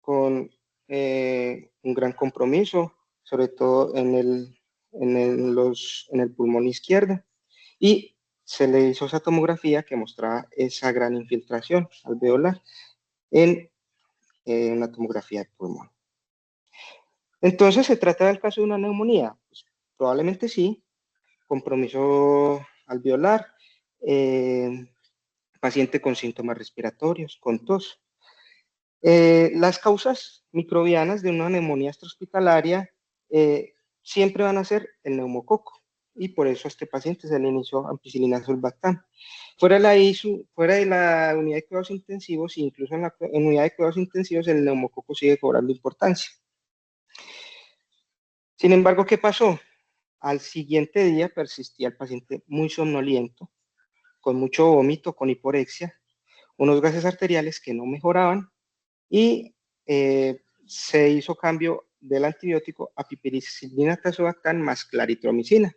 con un gran compromiso, sobre todo en el pulmón izquierdo, y se le hizo esa tomografía que mostraba esa gran infiltración alveolar en una tomografía de pulmón. Entonces, ¿se trata del caso de una neumonía? Pues, probablemente sí, compromiso alveolar, paciente con síntomas respiratorios, con tos. Las causas microbianas de una neumonía extrahospitalaria siempre van a ser el neumococo, y por eso a este paciente se le inició ampicilina sulbactam. Fuera de la unidad de cuidados intensivos, incluso en unidad de cuidados intensivos, el neumococo sigue cobrando importancia. Sin embargo, ¿qué pasó? Al siguiente día persistía el paciente muy somnoliento, con mucho vómito, con hiporexia, unos gases arteriales que no mejoraban, y se hizo cambio del antibiótico a pipericilina tazobactam más claritromicina.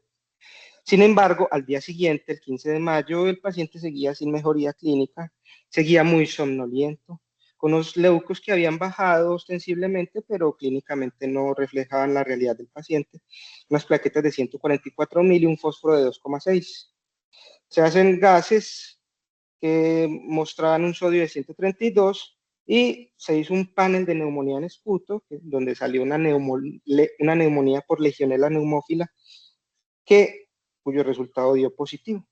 Sin embargo, al día siguiente, el 15 de mayo, el paciente seguía sin mejoría clínica, seguía muy somnoliento, con los leucos que habían bajado ostensiblemente, pero clínicamente no reflejaban la realidad del paciente, unas plaquetas de 144.000 y un fósforo de 2,6. Se hacen gases que mostraban un sodio de 132 y se hizo un panel de neumonía en esputo, donde salió una neumonía por Legionella pneumófila, cuyo resultado dio positivo.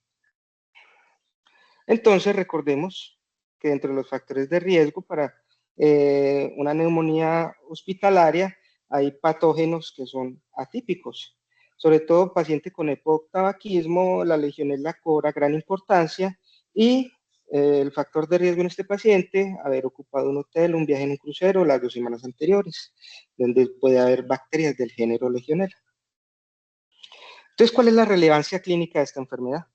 Entonces, recordemos que entre los factores de riesgo para una neumonía hospitalaria hay patógenos que son atípicos. Sobre todo paciente con hipotabaquismo, la Legionella cobra gran importancia, y el factor de riesgo en este paciente, haber ocupado un hotel, un viaje en un crucero las 2 semanas anteriores, donde puede haber bacterias del género Legionella. Entonces, ¿cuál es la relevancia clínica de esta enfermedad?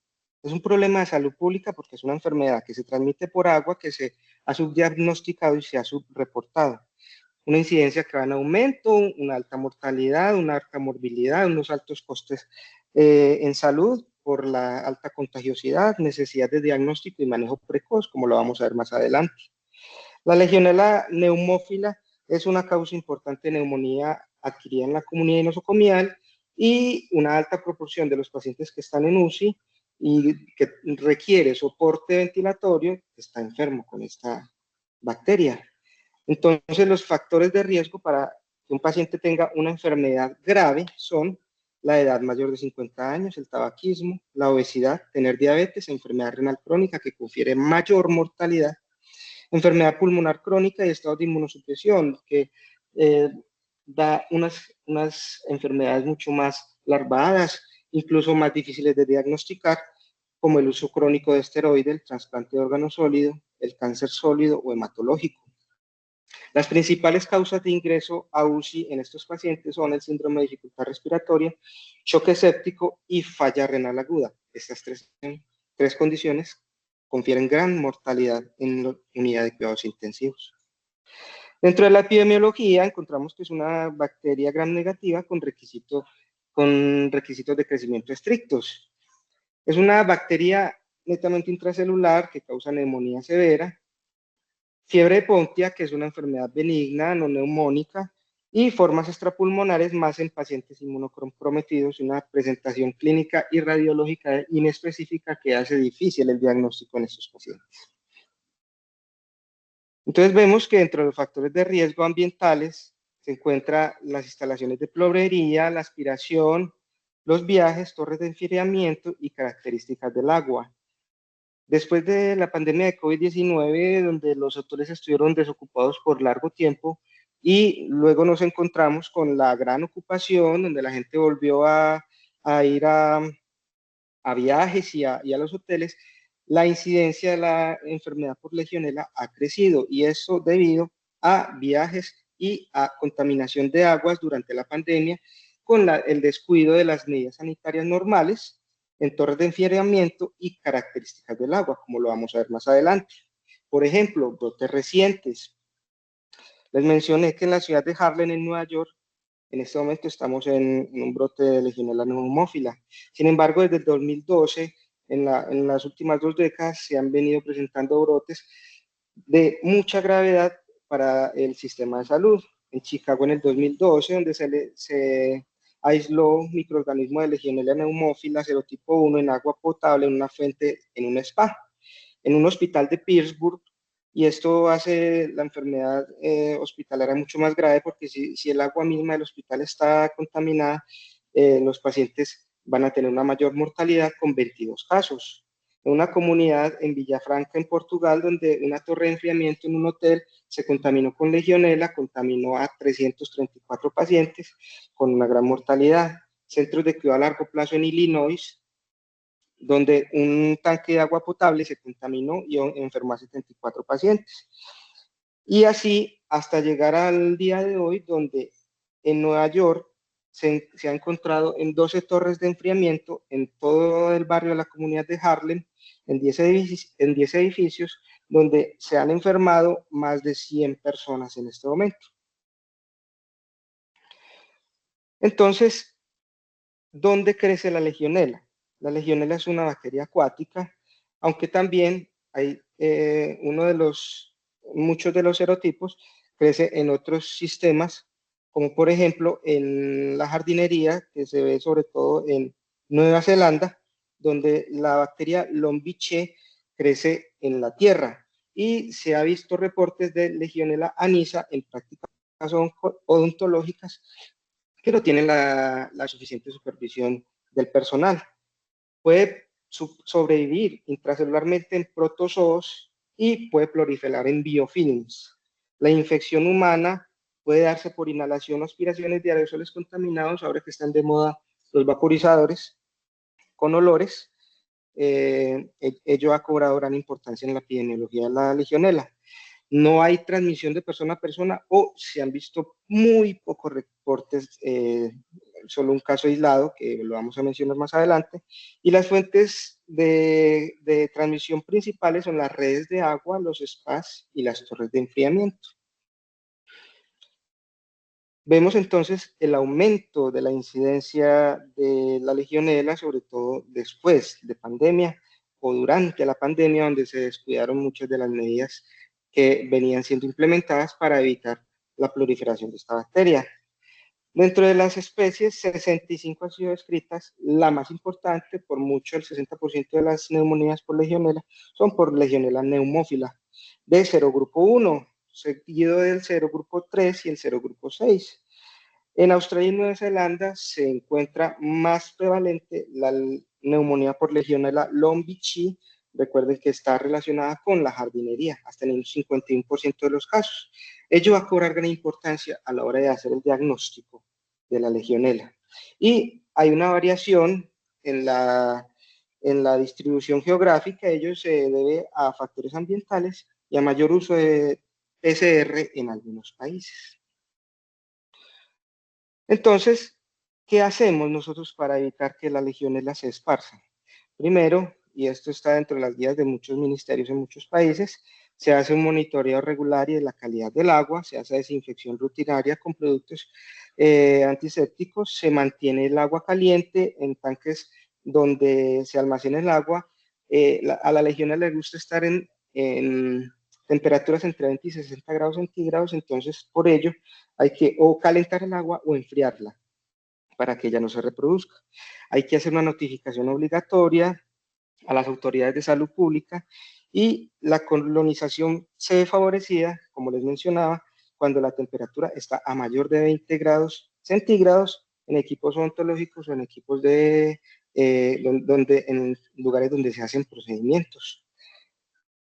Es un problema de salud pública porque es una enfermedad que se transmite por agua, que se ha subdiagnosticado y se ha subreportado. Una incidencia que va en aumento, una alta mortalidad, una alta morbilidad, unos altos costes en salud por la alta contagiosidad, necesidad de diagnóstico y manejo precoz, como lo vamos a ver más adelante. La Legionella pneumófila es una causa importante de neumonía adquirida en la comunidad nosocomial, y una alta proporción de los pacientes que están en UCI y que requiere soporte ventilatorio está enfermo con esta bacteria. Entonces, los factores de riesgo para que un paciente tenga una enfermedad grave son la edad mayor de 50 años, el tabaquismo, la obesidad, tener diabetes, enfermedad renal crónica que confiere mayor mortalidad, enfermedad pulmonar crónica y estado de inmunosupresión, que da unas enfermedades mucho más larvadas, incluso más difíciles de diagnosticar, como el uso crónico de esteroide, el trasplante de órgano sólido, el cáncer sólido o hematológico. Las principales causas de ingreso a UCI en estos pacientes son el síndrome de dificultad respiratoria, choque séptico y falla renal aguda. Estas tres condiciones confieren gran mortalidad en la unidad de cuidados intensivos. Dentro de la epidemiología encontramos que es una bacteria gram negativa con requisitos de crecimiento estrictos. Es una bacteria netamente intracelular que causa neumonía severa, fiebre de Pontia, que es una enfermedad benigna, no neumónica, y formas extrapulmonares más en pacientes inmunocomprometidos, y una presentación clínica y radiológica inespecífica que hace difícil el diagnóstico en estos pacientes. Entonces vemos que dentro de los factores de riesgo ambientales se encuentran las instalaciones de plomería, la aspiración, los viajes, torres de enfriamiento y características del agua. Después de la pandemia de COVID-19, donde los hoteles estuvieron desocupados por largo tiempo, y luego nos encontramos con la gran ocupación, donde la gente volvió a ir a viajes y a los hoteles, la incidencia de la enfermedad por Legionella ha crecido, y eso debido a viajes y a contaminación de aguas durante la pandemia, con el descuido de las medidas sanitarias normales en torres de enfriamiento y características del agua, como lo vamos a ver más adelante. Por ejemplo, brotes recientes. Les mencioné que en la ciudad de Harlem, en Nueva York, en este momento estamos en un brote de Legionella pneumófila. Sin embargo, desde el 2012, en las últimas 2 décadas, se han venido presentando brotes de mucha gravedad para el sistema de salud. En Chicago en el 2012, donde se aisló microorganismos de Legionella pneumófila serotipo 1 en agua potable en una fuente en un spa, en un hospital de Pittsburgh, y esto hace la enfermedad hospitalaria mucho más grave porque si el agua misma del hospital está contaminada, los pacientes van a tener una mayor mortalidad con 22 casos. En una comunidad en Villafranca, en Portugal, donde una torre de enfriamiento en un hotel se contaminó con legionela, contaminó a 334 pacientes con una gran mortalidad. Centros de cuidado a largo plazo en Illinois, donde un tanque de agua potable se contaminó y enfermó a 74 pacientes. Y así hasta llegar al día de hoy, donde en Nueva York se ha encontrado en 12 torres de enfriamiento en todo el barrio de la comunidad de Harlem, en 10 edificios, donde se han enfermado más de 100 personas en este momento. Entonces, ¿dónde crece la legionela? La legionela es una bacteria acuática, aunque también hay muchos de los serotipos crece en otros sistemas, como por ejemplo en la jardinería, que se ve sobre todo en Nueva Zelanda, donde la bacteria Lombiche crece en la tierra y se ha visto reportes de legionela anisa en prácticas odontológicas que no tienen la suficiente supervisión del personal. Puede sobrevivir intracelularmente en protozoos y puede proliferar en biofilms. La infección humana puede darse por inhalación o aspiraciones de aerosoles contaminados, ahora que están de moda los vaporizadores con olores. Ello ha cobrado gran importancia en la epidemiología de la legionela. No hay transmisión de persona a persona o se han visto muy pocos reportes, solo un caso aislado que lo vamos a mencionar más adelante. Y las fuentes de transmisión principales son las redes de agua, los spas y las torres de enfriamiento. Vemos entonces el aumento de la incidencia de la legionela, sobre todo después de pandemia o durante la pandemia, donde se descuidaron muchas de las medidas que venían siendo implementadas para evitar la proliferación de esta bacteria. Dentro de las especies, 65 han sido descritas. La más importante, por mucho, el 60% de las neumonías por legionela son por legionela neumófila, de serogrupo 1, seguido del serogrupo 3 y el serogrupo 6. En Australia y Nueva Zelanda se encuentra más prevalente la neumonía por legionela Lombichi. Recuerden que está relacionada con la jardinería, hasta en un 51% de los casos. Ello va a cobrar gran importancia a la hora de hacer el diagnóstico de la legionela. Y hay una variación en la distribución geográfica. Ello se debe a factores ambientales y a mayor uso de PCR en algunos países. Entonces, ¿qué hacemos nosotros para evitar que la legionela se esparza? Primero, y esto está dentro de las guías de muchos ministerios en muchos países, se hace un monitoreo regular y de la calidad del agua, se hace desinfección rutinaria con productos antisépticos, se mantiene el agua caliente en tanques donde se almacena el agua. A la legionela le gusta estar en temperaturas entre 20 y 60 grados centígrados, entonces por ello hay que o calentar el agua o enfriarla para que ella no se reproduzca. Hay que hacer una notificación obligatoria a las autoridades de salud pública y la colonización se ve favorecida, como les mencionaba, cuando la temperatura está a mayor de 20 grados centígrados en equipos odontológicos o en equipos en lugares donde se hacen procedimientos.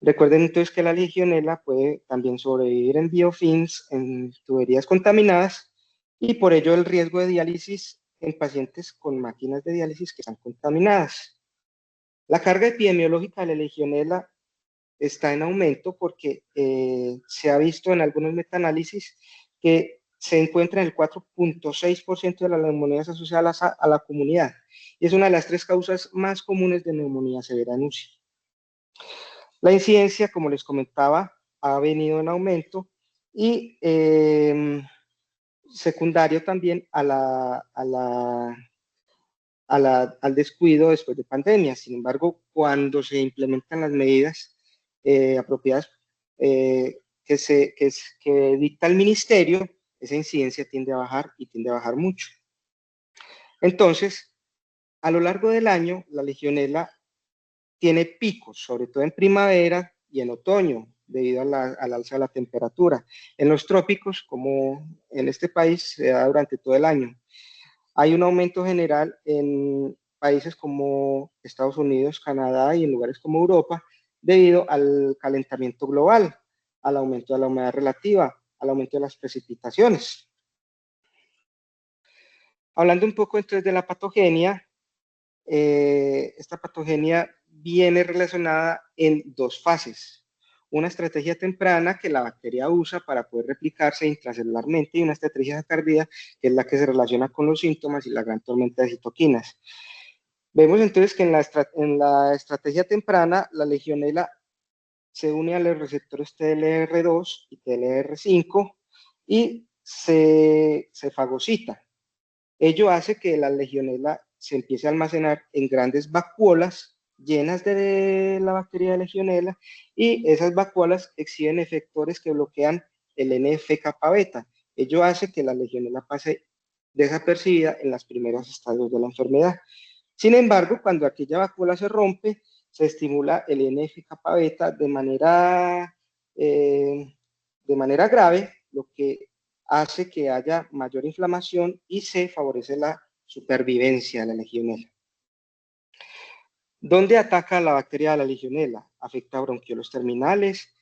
Recuerden entonces que la legionela puede también sobrevivir en biofilms, en tuberías contaminadas, y por ello el riesgo de diálisis en pacientes con máquinas de diálisis que están contaminadas. La carga epidemiológica de la legionela está en aumento porque se ha visto en algunos metaanálisis que se encuentra en el 4.6% de las neumonías asociadas a la comunidad, y es una de las 3 causas más comunes de neumonía severa en UCI. La incidencia, como les comentaba, ha venido en aumento y secundario también al descuido después de pandemia. Sin embargo, cuando se implementan las medidas apropiadas, que dicta el ministerio, esa incidencia tiende a bajar y tiende a bajar mucho. Entonces, a lo largo del año, la legionela tiene picos, sobre todo en primavera y en otoño, debido al alza de la temperatura. En los trópicos, como en este país, se da durante todo el año. Hay un aumento general en países como Estados Unidos, Canadá y en lugares como Europa, debido al calentamiento global, al aumento de la humedad relativa, al aumento de las precipitaciones. Hablando un poco entonces de la patogenia, esta patogenia viene relacionada en dos fases. Una estrategia temprana que la bacteria usa para poder replicarse intracelularmente y una estrategia tardía que es la que se relaciona con los síntomas y la gran tormenta de citoquinas. Vemos entonces que en la estrategia temprana la legionela se une a los receptores TLR2 y TLR5 y se fagocita. Ello hace que la legionela se empiece a almacenar en grandes vacuolas llenas de la bacteria de legionela y esas vacuolas exhiben efectores que bloquean el NF-kappa beta. Ello hace que la legionela pase desapercibida en los primeros estadios de la enfermedad. Sin embargo, cuando aquella vacuola se rompe, se estimula el NF-kappa beta de manera grave, lo que hace que haya mayor inflamación y se favorece la supervivencia de la legionela. ¿Dónde ataca la bacteria de la legionela? Afecta a bronquiolos terminales,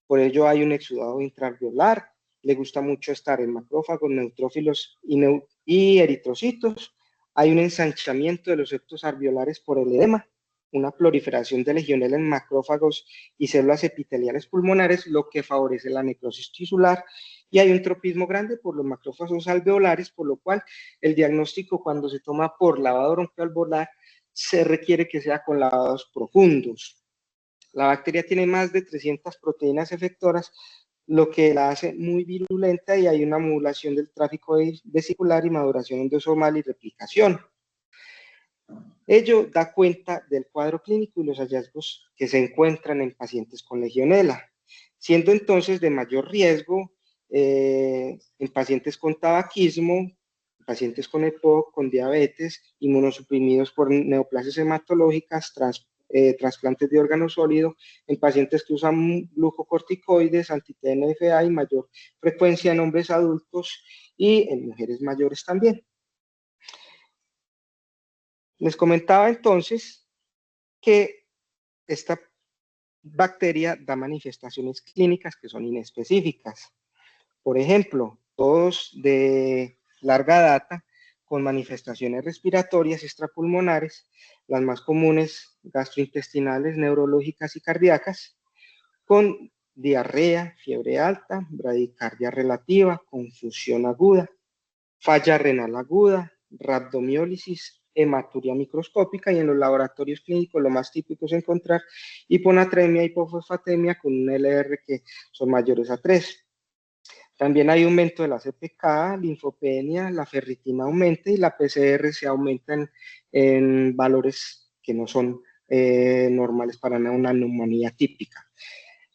por ello hay un exudado intraalveolar, le gusta mucho estar en macrófagos, neutrófilos y eritrocitos, hay un ensanchamiento de los septos alveolares por el edema, una proliferación de legionela en macrófagos y células epiteliales pulmonares, lo que favorece la necrosis tisular, y hay un tropismo grande por los macrófagos alveolares, por lo cual el diagnóstico cuando se toma por lavado bronquialveolar se requiere que sea con lavados profundos. La bacteria tiene más de 300 proteínas efectoras, lo que la hace muy virulenta y hay una modulación del tráfico vesicular y maduración endosomal y replicación. Ello da cuenta del cuadro clínico y los hallazgos que se encuentran en pacientes con legionela, siendo entonces de mayor riesgo en pacientes con tabaquismo, pacientes con EPOC, con diabetes, inmunosuprimidos por neoplasias hematológicas, trasplantes de órgano sólido, en pacientes que usan glucocorticoides, anti-TNFA y mayor frecuencia en hombres adultos y en mujeres mayores también. Les comentaba entonces que esta bacteria da manifestaciones clínicas que son inespecíficas. Por ejemplo, tos de larga data con manifestaciones respiratorias extrapulmonares, las más comunes gastrointestinales, neurológicas y cardíacas, con diarrea, fiebre alta, bradicardia relativa, confusión aguda, falla renal aguda, rhabdomiólisis, hematuria microscópica y en los laboratorios clínicos lo más típico es encontrar hiponatremia, hipofosfatemia con un LR que son mayores a 3. También hay aumento de la CPK, linfopenia, la ferritina aumenta y la PCR se aumenta en valores que no son normales para una neumonía típica.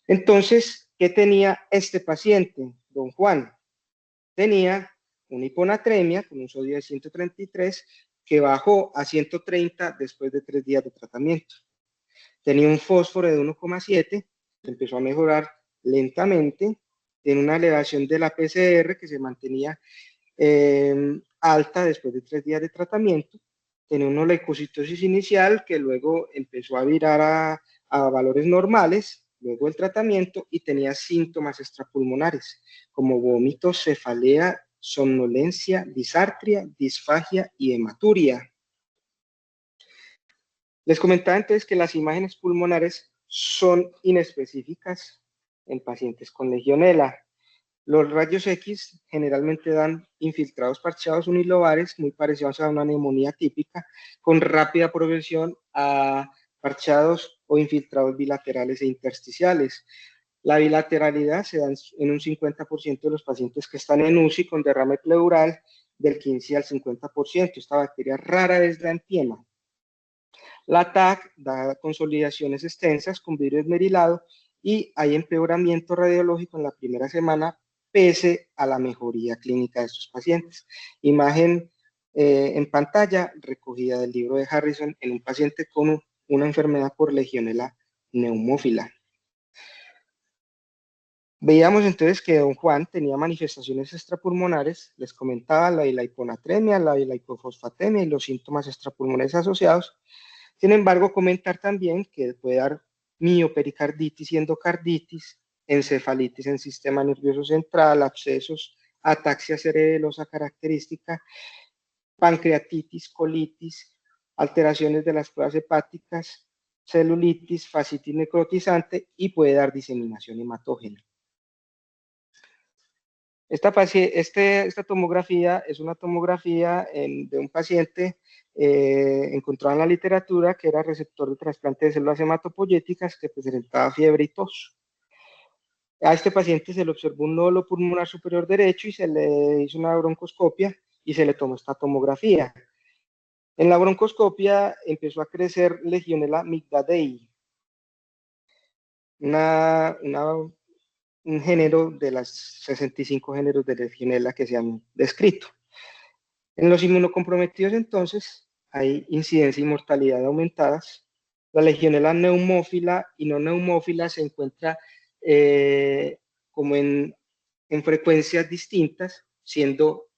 Entonces, ¿qué tenía este paciente, don Juan? Tenía una hiponatremia con un sodio de 133 que bajó a 130 después de 3 días de tratamiento. Tenía un fósforo de 1,7, empezó a mejorar lentamente, tiene una elevación de la PCR que se mantenía alta después de 3 días de tratamiento, tenía una leucocitosis inicial que luego empezó a virar a valores normales, luego el tratamiento, y tenía síntomas extrapulmonares como vómitos, cefalea, somnolencia, disartria, disfagia y hematuria. Les comentaba entonces que las imágenes pulmonares son inespecíficas en pacientes con legionela. Los rayos X generalmente dan infiltrados parchados unilobares, muy parecidos a una neumonía típica, con rápida progresión a parchados o infiltrados bilaterales e intersticiales. La bilateralidad se da en un 50% de los pacientes que están en UCI con derrame pleural, del 15 al 50%. Esta bacteria rara vez la entiema. La TAC da consolidaciones extensas con vidrio esmerilado y hay empeoramiento radiológico en la primera semana pese a la mejoría clínica de estos pacientes. Imagen en pantalla recogida del libro de Harrison en un paciente con una enfermedad por Legionella pneumófila. Veíamos entonces que don Juan tenía manifestaciones extrapulmonares, les comentaba la de la hiponatremia, la de la hipofosfatemia y los síntomas extrapulmonares asociados. Sin embargo, comentar también que puede dar miopericarditis y endocarditis, encefalitis en sistema nervioso central, abscesos, ataxia cerebelosa característica, pancreatitis, colitis, alteraciones de las pruebas hepáticas, celulitis, fascitis necrotizante y puede dar diseminación hematógena. Esta tomografía es una tomografía de un paciente encontrado en la literatura que era receptor de trasplante de células hematopoyéticas que presentaba fiebre y tos. A este paciente se le observó un nódulo pulmonar superior derecho y se le hizo una broncoscopia y se le tomó esta tomografía. En la broncoscopia empezó a crecer Legionella migdadei, un género de las 65 géneros de Legionella que se han descrito. En los inmunocomprometidos, entonces, hay incidencia y mortalidad aumentadas. La Legionella neumófila y no neumófila se encuentra como en frecuencias distintas, siendo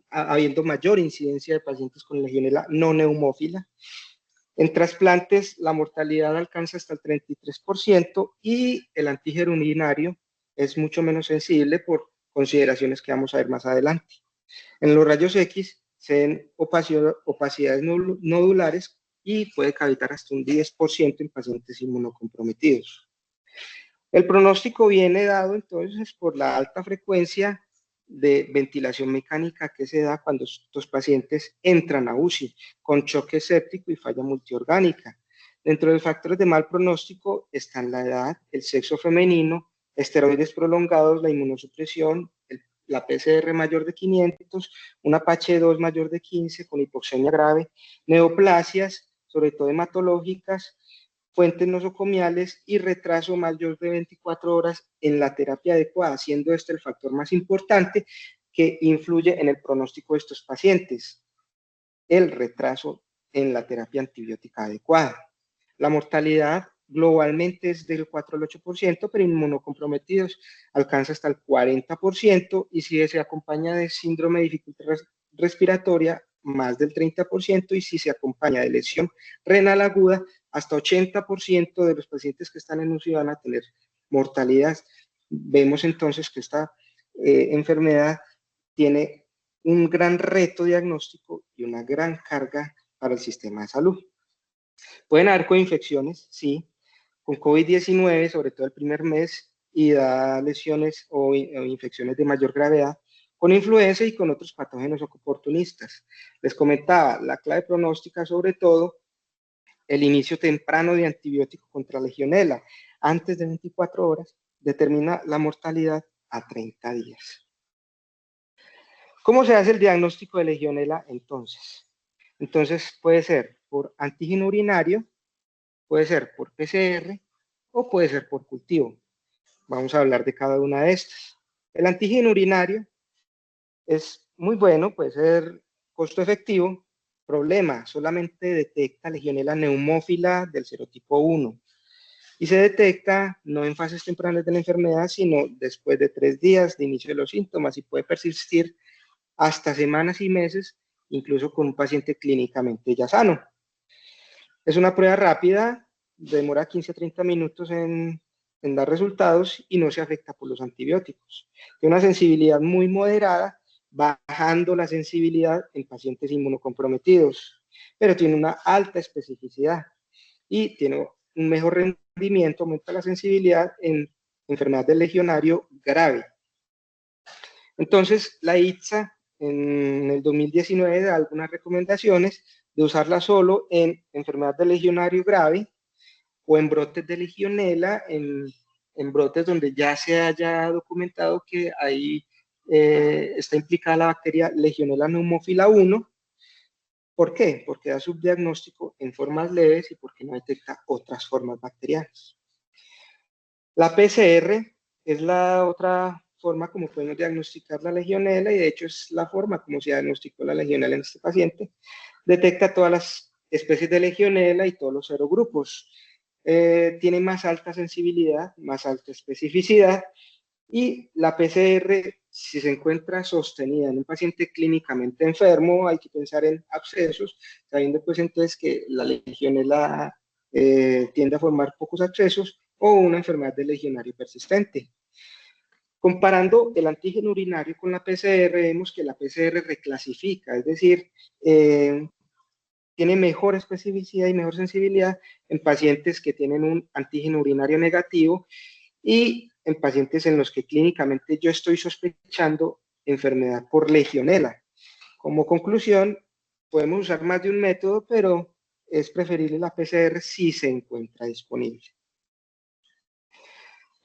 habiendo mayor incidencia de pacientes con Legionella no neumófila. En trasplantes, la mortalidad alcanza hasta el 33% y el antígeno urinario es mucho menos sensible por consideraciones que vamos a ver más adelante. En los rayos X se ven opacidades nodulares y puede cavitar hasta un 10% en pacientes inmunocomprometidos. El pronóstico viene dado entonces por la alta frecuencia de ventilación mecánica que se da cuando estos pacientes entran a UCI con choque séptico y falla multiorgánica. Dentro de los factores de mal pronóstico están la edad, el sexo femenino, esteroides prolongados, la inmunosupresión, la PCR mayor de 500, una PH2 mayor de 15 con hipoxemia grave, neoplasias, sobre todo hematológicas, fuentes nosocomiales y retraso mayor de 24 horas en la terapia adecuada, siendo este el factor más importante que influye en el pronóstico de estos pacientes, el retraso en la terapia antibiótica adecuada. La mortalidad globalmente es del 4 al 8%, pero inmunocomprometidos alcanza hasta el 40% y si se acompaña de síndrome de dificultad respiratoria, más del 30% y si se acompaña de lesión renal aguda, hasta 80% de los pacientes que están en UCI van a tener mortalidad. Vemos entonces que esta enfermedad tiene un gran reto diagnóstico y una gran carga para el sistema de salud. Pueden haber coinfecciones, sí, con COVID-19, sobre todo el primer mes, y da lesiones o infecciones de mayor gravedad, con influenza y con otros patógenos oportunistas. Les comentaba, la clave pronóstica sobre todo, el inicio temprano de antibiótico contra Legionella, antes de 24 horas, determina la mortalidad a 30 días. ¿Cómo se hace el diagnóstico de Legionella entonces? Entonces puede ser por antígeno urinario, puede ser por PCR o puede ser por cultivo. Vamos a hablar de cada una de estas. El antígeno urinario es muy bueno, puede ser costo efectivo. Problema, solamente detecta Legionella neumófila del serotipo 1 y se detecta no en fases tempranas de la enfermedad, sino después de 3 días de inicio de los síntomas y puede persistir hasta semanas y meses, incluso con un paciente clínicamente ya sano. Es una prueba rápida, demora 15 a 30 minutos en dar resultados y no se afecta por los antibióticos. Tiene una sensibilidad muy moderada, bajando la sensibilidad en pacientes inmunocomprometidos, pero tiene una alta especificidad y tiene un mejor rendimiento, aumenta la sensibilidad en enfermedad del legionario grave. Entonces, la ITSA en el 2019 da algunas recomendaciones de usarla solo en enfermedad del legionario grave o en brotes de legionela, en brotes donde ya se haya documentado que ahí está implicada la bacteria Legionella pneumófila 1. ¿Por qué? Porque da subdiagnóstico en formas leves y porque no detecta otras formas bacterianas. La PCR es la otra forma como podemos diagnosticar la legionela y de hecho es la forma como se diagnosticó la legionela en este paciente. Detecta todas las especies de legionela y todos los serogrupos. Tiene más alta sensibilidad, más alta especificidad y la PCR, si se encuentra sostenida en un paciente clínicamente enfermo, hay que pensar en abscesos, sabiendo pues entonces que la legionela tiende a formar pocos abscesos o una enfermedad del legionario persistente. Comparando el antígeno urinario con la PCR, vemos que la PCR reclasifica, es decir, tiene mejor especificidad y mejor sensibilidad en pacientes que tienen un antígeno urinario negativo y en pacientes en los que clínicamente yo estoy sospechando enfermedad por legionela. Como conclusión, podemos usar más de un método, pero es preferible la PCR si se encuentra disponible.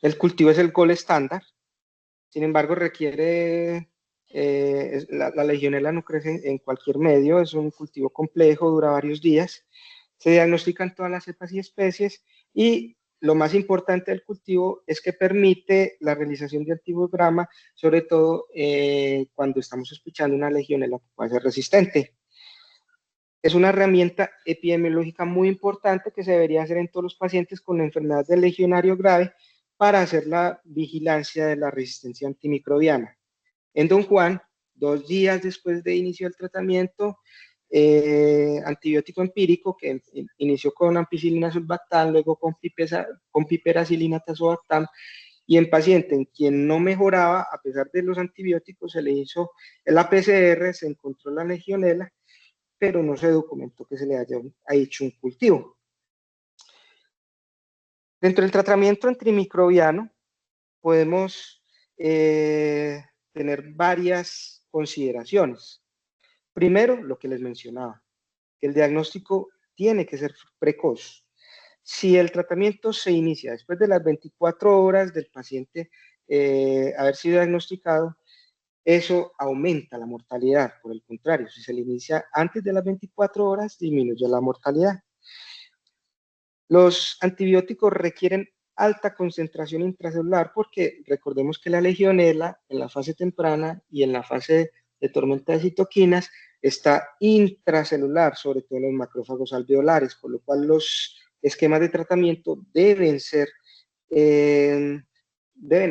El cultivo es el gol estándar, sin embargo requiere, la legionela no crece en cualquier medio, es un cultivo complejo, dura varios días, se diagnostican todas las cepas y especies y lo más importante del cultivo es que permite la realización de antibiograma, sobre todo cuando estamos sospechando una legionela que puede ser resistente. Es una herramienta epidemiológica muy importante que se debería hacer en todos los pacientes con enfermedad del legionario grave para hacer la vigilancia de la resistencia antimicrobiana. En Don Juan, 2 días después de inicio del tratamiento, antibiótico empírico que inició con ampicilina sulbactam, luego con piperacilina tazobactam, y en paciente en quien no mejoraba, a pesar de los antibióticos, se le hizo el APCR, se encontró la legionela, pero no se documentó que se le haya hecho un cultivo. Dentro del tratamiento antimicrobiano podemos tener varias consideraciones. Primero, lo que les mencionaba, que el diagnóstico tiene que ser precoz. Si el tratamiento se inicia después de las 24 horas del paciente haber sido diagnosticado, eso aumenta la mortalidad. Por el contrario, si se le inicia antes de las 24 horas, disminuye la mortalidad. Los antibióticos requieren alta concentración intracelular porque recordemos que la legionela en la fase temprana y en la fase de tormenta de citoquinas está intracelular, sobre todo en los macrófagos alveolares, por lo cual los esquemas de tratamiento deben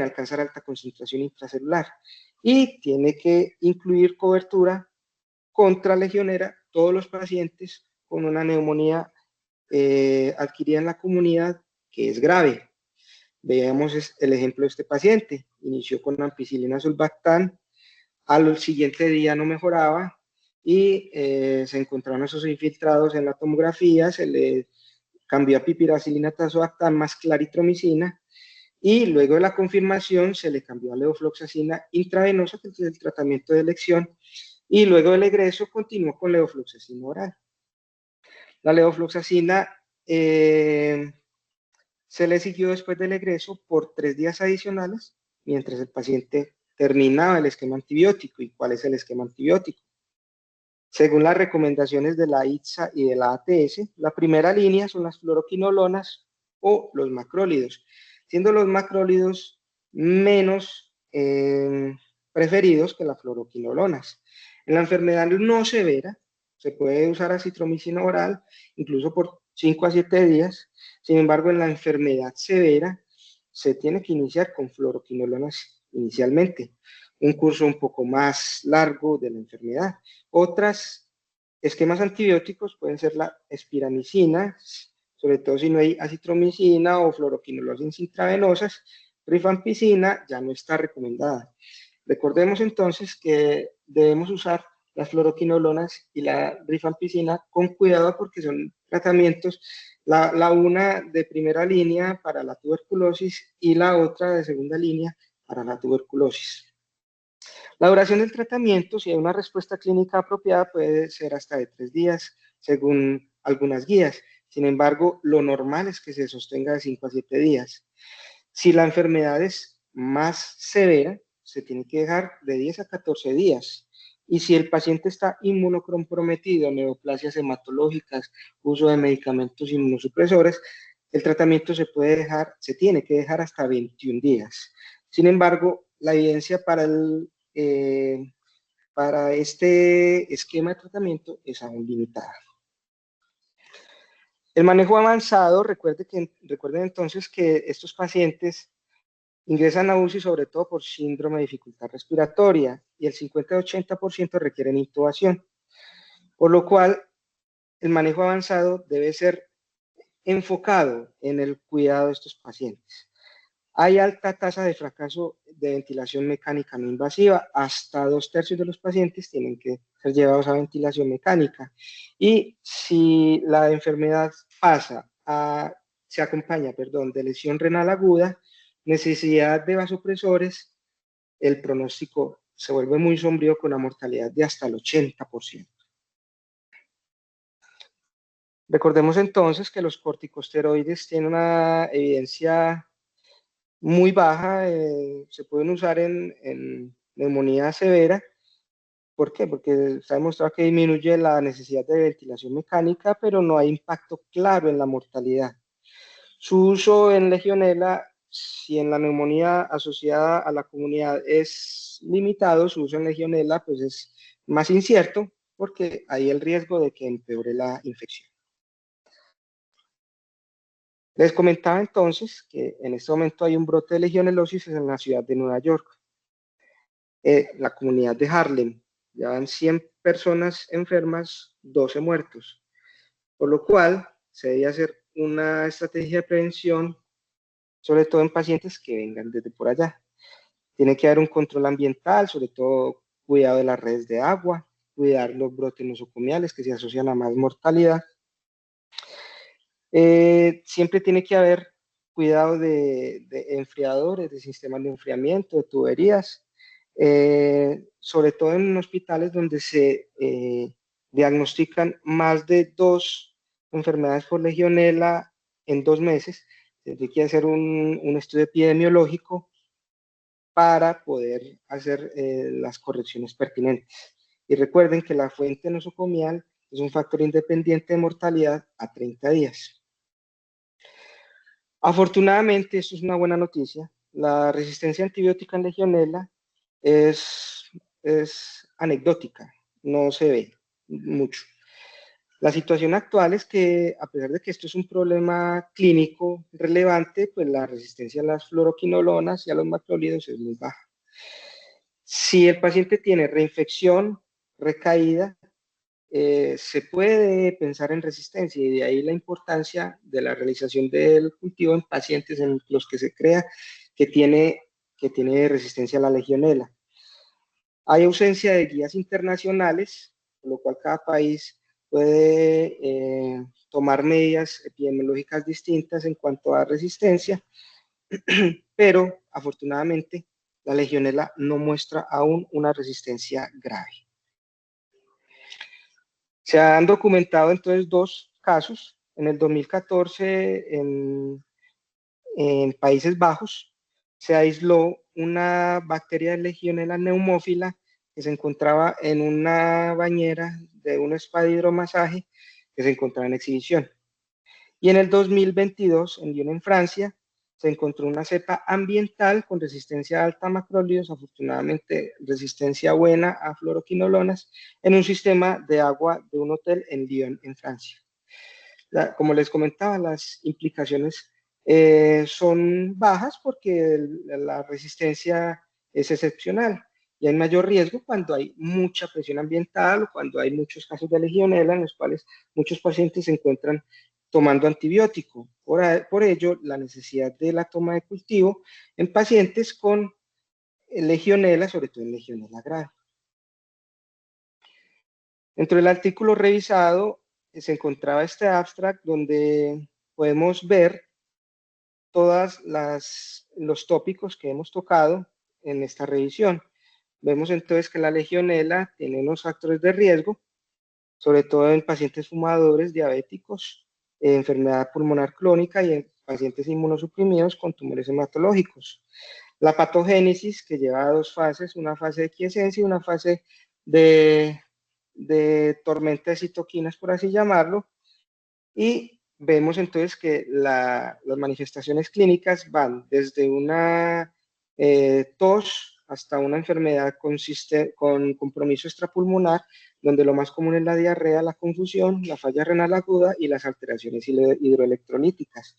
alcanzar alta concentración intracelular y tiene que incluir cobertura contra legionela todos los pacientes con una neumonía adquirida en la comunidad que es grave. Veamos el ejemplo de este paciente. Inició con ampicilina sulbactam, al siguiente día no mejoraba y se encontraron esos infiltrados en la tomografía, se le cambió a pipiracilina tazobactam más claritromicina y luego de la confirmación se le cambió a levofloxacina intravenosa, que es el tratamiento de elección, y luego del egreso continuó con levofloxacina oral. La levofloxacina se le siguió después del egreso por 3 días adicionales, mientras el paciente terminaba el esquema antibiótico. ¿Y cuál es el esquema antibiótico? Según las recomendaciones de la ITSA y de la ATS, la primera línea son las fluoroquinolonas o los macrólidos, siendo los macrólidos menos preferidos que las fluoroquinolonas. En la enfermedad no severa, se puede usar acitromicina oral, incluso por 5 a 7 días. Sin embargo, en la enfermedad severa, se tiene que iniciar con fluoroquinolonas inicialmente. Un curso un poco más largo de la enfermedad. Otras esquemas antibióticos pueden ser la espiramicina, sobre todo si no hay acitromicina o fluoroquinolonas intravenosas. Rifampicina ya no está recomendada. Recordemos entonces que debemos usar las fluoroquinolonas y la rifampicina con cuidado porque son tratamientos, la una de primera línea para la tuberculosis y la otra de segunda línea para la tuberculosis. La duración del tratamiento, si hay una respuesta clínica apropiada, puede ser hasta de 3 días, según algunas guías. Sin embargo, lo normal es que se sostenga de 5 a 7 días. Si la enfermedad es más severa, se tiene que dejar de 10 a 14 días. Y si el paciente está inmunocomprometido, neoplasias hematológicas, uso de medicamentos inmunosupresores, el tratamiento se tiene que dejar hasta 21 días. Sin embargo, la evidencia para este esquema de tratamiento es aún limitada. El manejo avanzado, recuerden entonces que estos pacientes ingresan a UCI sobre todo por síndrome de dificultad respiratoria y el 50-80% requieren intubación, por lo cual el manejo avanzado debe ser enfocado en el cuidado de estos pacientes. Hay alta tasa de fracaso de ventilación mecánica no invasiva, hasta 2/3 de los pacientes tienen que ser llevados a ventilación mecánica. Y si la enfermedad se acompaña de lesión renal aguda, necesidad de vasopresores, el pronóstico se vuelve muy sombrío con una mortalidad de hasta el 80%. Recordemos entonces que los corticosteroides tienen una evidencia muy baja, se pueden usar en neumonía severa. ¿Por qué? Porque se ha demostrado que disminuye la necesidad de ventilación mecánica, pero no hay impacto claro en la mortalidad. Su uso en Legionela, si en la neumonía asociada a la comunidad es limitado, su uso en Legionela pues es más incierto, porque hay el riesgo de que empeore la infección. Les comentaba entonces que en este momento hay un brote de legionelosis en la ciudad de Nueva York. La comunidad de Harlem, ya van 100 personas enfermas, 12 muertos, por lo cual se debe hacer una estrategia de prevención, sobre todo en pacientes que vengan desde por allá. Tiene que haber un control ambiental, sobre todo cuidado de las redes de agua, cuidar los brotes nosocomiales que se asocian a más mortalidad. Siempre tiene que haber cuidado de enfriadores, de sistemas de enfriamiento, de tuberías, sobre todo en hospitales donde se diagnostican más de 2 enfermedades por legionela en 2 meses. Se tiene que hacer un estudio epidemiológico para poder hacer las correcciones pertinentes. Y recuerden que la fuente nosocomial es un factor independiente de mortalidad a 30 días. Afortunadamente, esto es una buena noticia. La resistencia antibiótica en Legionela es anecdótica, no se ve mucho. La situación actual es que, a pesar de que esto es un problema clínico relevante, pues la resistencia a las fluoroquinolonas y a los macrólidos es muy baja. Si el paciente tiene reinfección, recaída, se puede pensar en resistencia y de ahí la importancia de la realización del cultivo en pacientes en los que se crea que tiene resistencia a la legionela. Hay ausencia de guías internacionales, por lo cual cada país puede tomar medidas epidemiológicas distintas en cuanto a resistencia, pero afortunadamente la legionela no muestra aún una resistencia grave. Se han documentado entonces 2 casos. En el 2014, en Países Bajos, se aisló una bacteria de Legionella pneumófila que se encontraba en una bañera de un spa de hidromasaje que se encontraba en exhibición. Y en el 2022, en Lyon, en Francia, se encontró una cepa ambiental con resistencia alta a macrólidos, afortunadamente resistencia buena a fluoroquinolonas, en un sistema de agua de un hotel en Lyon, en Francia. Como les comentaba, las implicaciones son bajas porque la resistencia es excepcional y hay mayor riesgo cuando hay mucha presión ambiental o cuando hay muchos casos de legionela en los cuales muchos pacientes se encuentran tomando antibiótico. Por ello, la necesidad de la toma de cultivo en pacientes con legionela, sobre todo en legionela grave. Dentro del artículo revisado se encontraba este abstract donde podemos ver todos los tópicos que hemos tocado en esta revisión. Vemos entonces que la legionela tiene unos factores de riesgo, sobre todo en pacientes fumadores, diabéticos, enfermedad pulmonar crónica y en pacientes inmunosuprimidos con tumores hematológicos. La patogénesis, que lleva a 2 fases, una fase de quiescencia y una fase de tormenta de citoquinas, por así llamarlo, y vemos entonces que las manifestaciones clínicas van desde una tos hasta una enfermedad con compromiso extrapulmonar, donde lo más común es la diarrea, la confusión, la falla renal aguda y las alteraciones hidroelectrolíticas.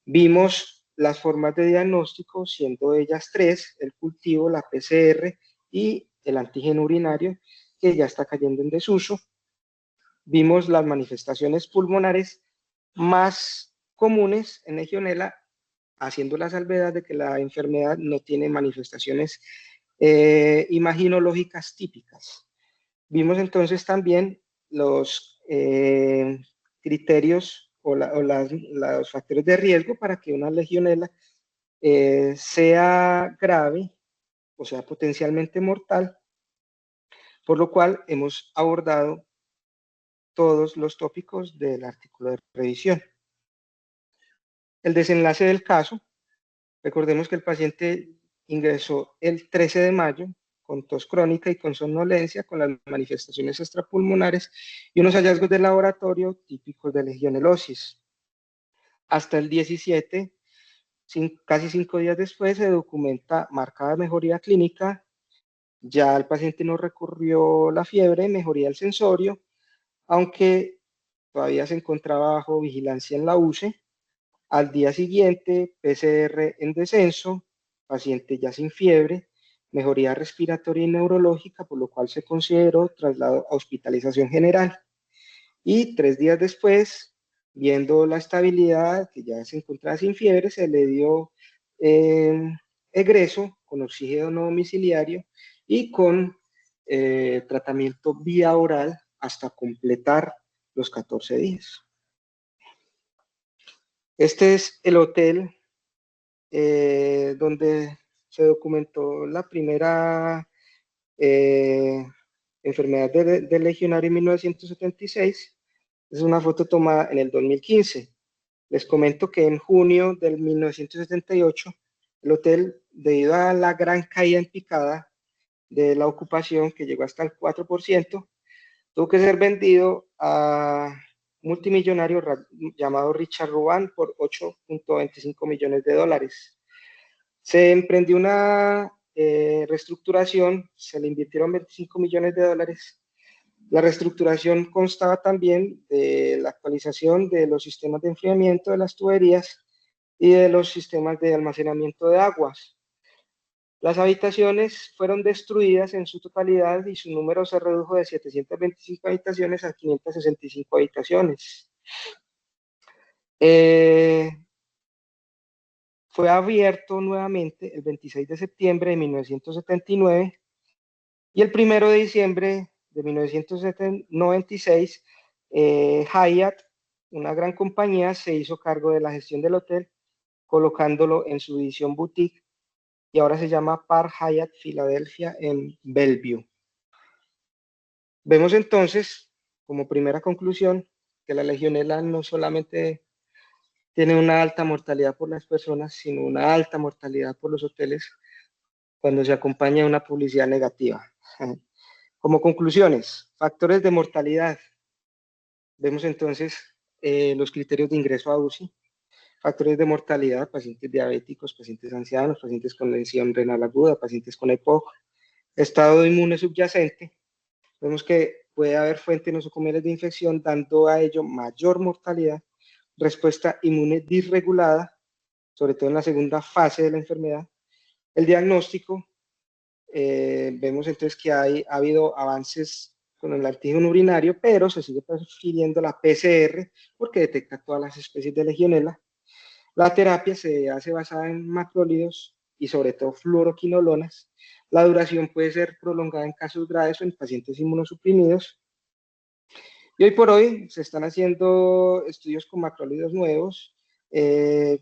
Vimos las formas de diagnóstico, siendo ellas tres: el cultivo, la PCR y el antígeno urinario, que ya está cayendo en desuso. Vimos las manifestaciones pulmonares más comunes en Legionela, haciendo la salvedad de que la enfermedad no tiene manifestaciones imaginológicas típicas. Vimos entonces también los criterios o los factores de riesgo para que una legionela sea grave o sea potencialmente mortal, por lo cual hemos abordado todos los tópicos del artículo de revisión. El desenlace del caso: recordemos que el paciente ingresó el 13 de mayo con tos crónica y con somnolencia, con las manifestaciones extrapulmonares y unos hallazgos de laboratorio típicos de legionelosis. Hasta el 17, casi 5 días después, se documenta marcada mejoría clínica. Ya el paciente no recurrió la fiebre, mejoría del sensorio, aunque todavía se encontraba bajo vigilancia en la UCE. Al día siguiente, PCR en descenso, paciente ya sin fiebre, mejoría respiratoria y neurológica, por lo cual se consideró traslado a hospitalización general. Y 3 días después, viendo la estabilidad, que ya se encontraba sin fiebre, se le dio egreso con oxígeno no domiciliario y con tratamiento vía oral hasta completar los 14 días. Este es el hotel donde se documentó la primera enfermedad del legionario en 1976. Es una foto tomada en el 2015. Les comento que en junio del 1978, el hotel, debido a la gran caída en picada de la ocupación, que llegó hasta el 4%, tuvo que ser vendido a multimillonario llamado Richard Ruan por $8.25 millones. Se emprendió una reestructuración, se le invirtieron $25 millones. La reestructuración constaba también de la actualización de los sistemas de enfriamiento de las tuberías y de los sistemas de almacenamiento de aguas. Las habitaciones fueron destruidas en su totalidad y su número se redujo de 725 habitaciones a 565 habitaciones. Fue abierto nuevamente el 26 de septiembre de 1979 y el 1 de diciembre de 1996, Hyatt, una gran compañía, se hizo cargo de la gestión del hotel, colocándolo en su división boutique, y ahora se llama Park Hyatt Philadelphia en Bellevue. Vemos entonces, como primera conclusión, que la legionela no solamente tiene una alta mortalidad por las personas, sino una alta mortalidad por los hoteles cuando se acompaña de una publicidad negativa. Como conclusiones: factores de mortalidad. Vemos entonces los criterios de ingreso a UCI. Factores de mortalidad: pacientes diabéticos, pacientes ancianos, pacientes con lesión renal aguda, pacientes con EPOC. Estado inmune subyacente. Vemos que puede haber fuentes nosocomiales de infección, dando a ello mayor mortalidad. Respuesta inmune disregulada, sobre todo en la segunda fase de la enfermedad. El diagnóstico: vemos entonces que ha habido avances con el antígeno urinario, pero se sigue prefiriendo la PCR porque detecta todas las especies de legionela. La terapia se hace basada en macrólidos y sobre todo fluoroquinolonas. La duración puede ser prolongada en casos graves o en pacientes inmunosuprimidos. Y hoy por hoy se están haciendo estudios con macrólidos nuevos,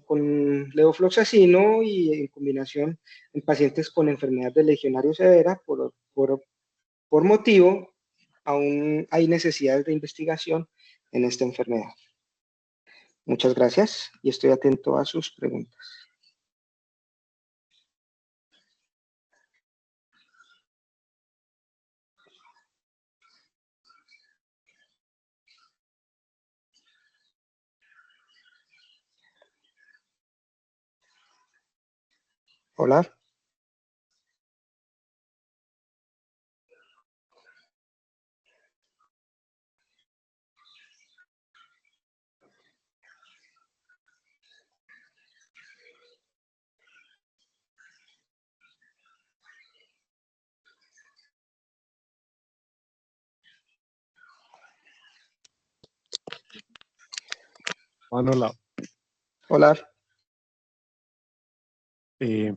con levofloxacino y en combinación en pacientes con enfermedad de legionario severa. Por motivo, aún hay necesidades de investigación en esta enfermedad. Muchas gracias y estoy atento a sus preguntas. Hola, Manuela, hola.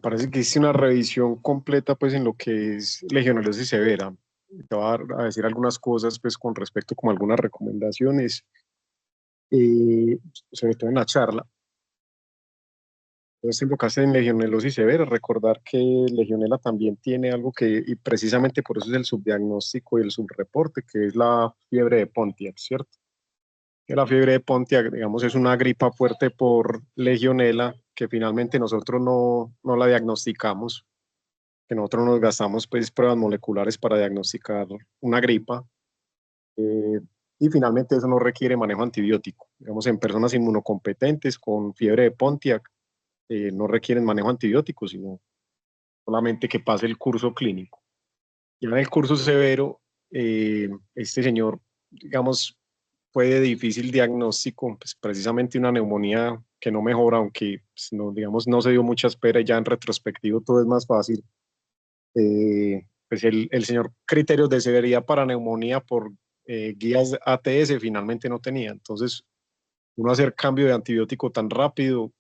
parece que hiciste una revisión completa pues en lo que es legionellosis severa. Te voy a decir algunas cosas pues con respecto como algunas recomendaciones, eh, sobre todo en la charla. Entonces te enfocaste en legionelosis severa, recordar que legionela también tiene algo que, y precisamente por eso es el subdiagnóstico y el subreporte, que es la fiebre de Pontiac, ¿cierto? Que la fiebre de Pontiac, digamos, es una gripa fuerte por legionela que finalmente nosotros no la diagnosticamos, que nosotros nos gastamos pues pruebas moleculares para diagnosticar una gripa, eh, y finalmente eso no requiere manejo antibiótico. Digamos, en personas inmunocompetentes con fiebre de Pontiac no requieren manejo antibiótico, sino solamente que pase el curso clínico. Ya en el curso severo, este señor, digamos, fue de difícil diagnóstico, pues precisamente una neumonía que no mejora, aunque pues, no, digamos, no se dio mucha espera y ya en retrospectivo todo es más fácil. Pues el señor criterios de severidad para neumonía por guías ATS finalmente no tenía. Entonces, uno hacer cambio de antibiótico tan rápido,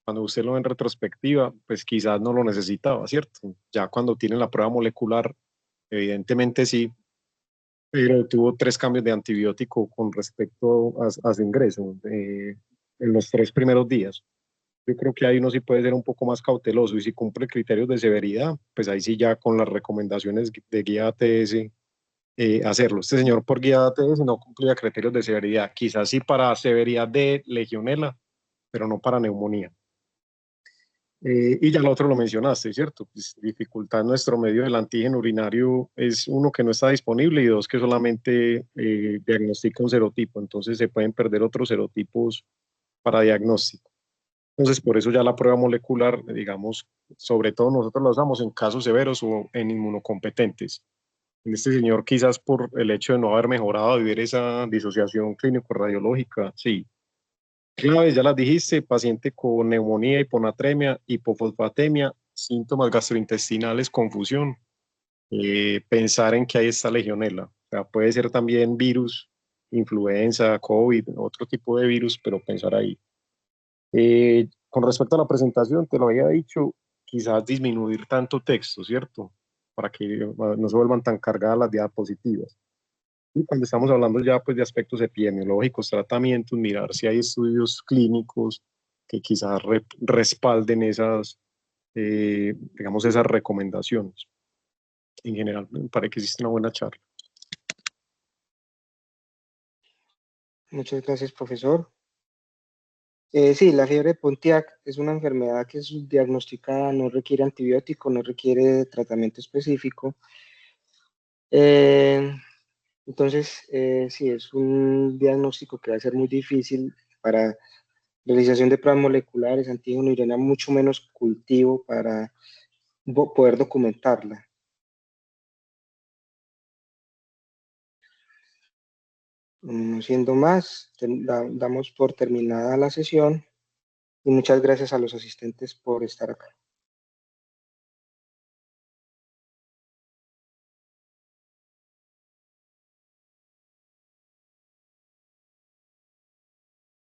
cuando usted lo ve en retrospectiva, pues quizás no lo necesitaba, ¿cierto? Ya cuando tiene la prueba molecular, evidentemente sí, pero tuvo 3 cambios de antibiótico con respecto a su ingreso en los 3 primeros días. Yo creo que ahí uno sí puede ser un poco más cauteloso y si cumple criterios de severidad, pues ahí sí ya con las recomendaciones de guía ATS hacerlo. Este señor por guía ATS no cumplía criterios de severidad, quizás sí para severidad de legionela, pero no para neumonía. Y ya lo otro lo mencionaste, ¿cierto? Pues, dificultad en nuestro medio del antígeno urinario es uno que no está disponible y dos que solamente diagnostica un serotipo, entonces se pueden perder otros serotipos para diagnóstico. Entonces, por eso ya la prueba molecular, digamos, sobre todo nosotros la usamos en casos severos o en inmunocompetentes. En este señor, quizás por el hecho de no haber mejorado, de ver esa disociación clínico-radiológica, sí. Claves, ya las dijiste, paciente con neumonía, hiponatremia, hipofosfatemia, síntomas gastrointestinales, confusión. Pensar en que ahí está legionela. O sea, puede ser también virus, influenza, COVID, otro tipo de virus, pero pensar ahí. Con respecto a la presentación, te lo había dicho, quizás disminuir tanto texto, ¿cierto? Para que no se vuelvan tan cargadas las diapositivas. Y cuando estamos hablando ya pues de aspectos epidemiológicos, tratamientos, mirar si hay estudios clínicos que quizás respalden esas, digamos, esas recomendaciones. En general, me parece que existe una buena charla. Muchas gracias, profesor. Sí, la fiebre de Pontiac es una enfermedad que es diagnosticada, no requiere antibiótico, no requiere tratamiento específico. Eh, entonces, sí, es un diagnóstico que va a ser muy difícil para realización de pruebas moleculares, antígeno urina, mucho menos cultivo para poder documentarla. No siendo más, damos por terminada la sesión y muchas gracias a los asistentes por estar acá.